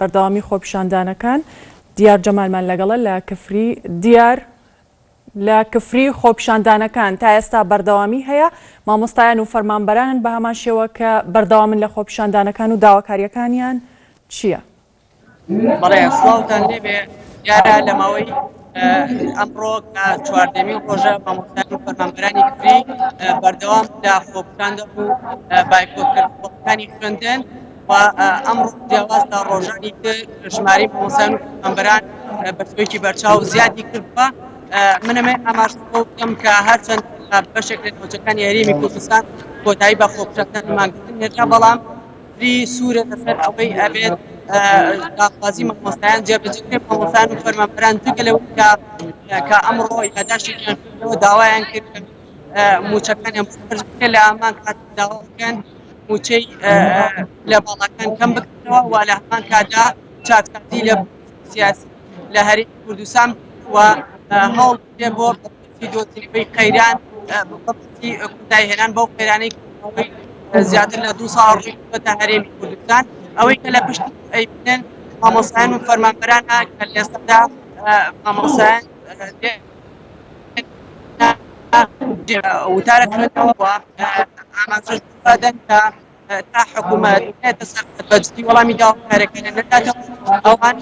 بەردەوامی خۆپیشاندانەکان دیار جەمالمان لەگەڵە لە کفری. دیار لە کفری خۆپیشاندانەکان تا ئێستا بەردەوامی هەیە، مامۆستایان و فەرمانبەرانن بە هەمان شێوە کە بەردەوامن لە خۆپیشاندانەکان و داواکاریەکانیان چییە؟ بەڵێ سڵاوتان لێبێ دیارە لە ماوەی ئەمڕۆ چواردەمین ڕۆژە مامۆستایان و فەرمانبەرانی کفری بەردەوام لە خۆپیشاندن و بایکۆتکردنەوەکانی خوێندن و ئەمڕۆ جیاواز لە ڕۆژانی تر ژمارەی مامۆستایان و فەرمانبەران بە شێوەیەکی بەرچاو زیادی کردووە. منەمێ ئاماژەکە بکەم کە هەرچەند بەشێک لە ناوچەکانی هەرێمی کوردستان کۆتایی بە خۆپیشاندان ماگرتن هێرا، بەڵام فری سوورە لەسەر ئەوەی ئەبێت داخوازی مامۆستایان جێبەجێکرێ مامۆستایان و فەرمانبەران جگە لەوەی کە ئەمڕۆ یادداشتێکیان کردەوە داوایان کرد موچەکانیان بکرێت لە ئامان کات داوا بکەن موچەی لە باڵەکان کەم بکەنەوە و لە هەمان کاتدا چاکسازی لە سیاسی لە هەرێمی کوردستان و هەوڵ بدرێت بۆ دۆزینەوەی قەیران بەڵگەی کۆتایی هێنان بەو قەیرانەی زیاتر لە 2 ساڵ ڕوویداوەتە هەرێمی کوردستان. ئەوەی کە لە پشتی ئەیبینن مامۆستایان و فەرمانبەرانە کە لە ئێستادا مامۆستایان وتارەکردنەوە ئاماژە دەن کە تا حکوومەت هێتە سەر بەجددی وەڵامی داواکاریەکان نەداتەوە، ئەوان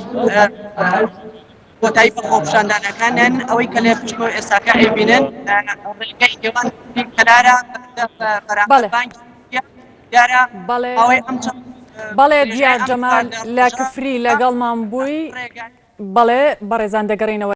کۆتایی بە خۆپیشاندانەکانن. ئەوەی کە لە پشتەوە ئێستاکە ئەیبینن ڕێگەی نێوان قەرارە بەرامبەر بانکی دیارە ئەوەی ئەم بەڵێ دیار جەمال لە کفری لەگەڵمان بووی. بەڵێ بەڕێزان دەگەڕێنەوە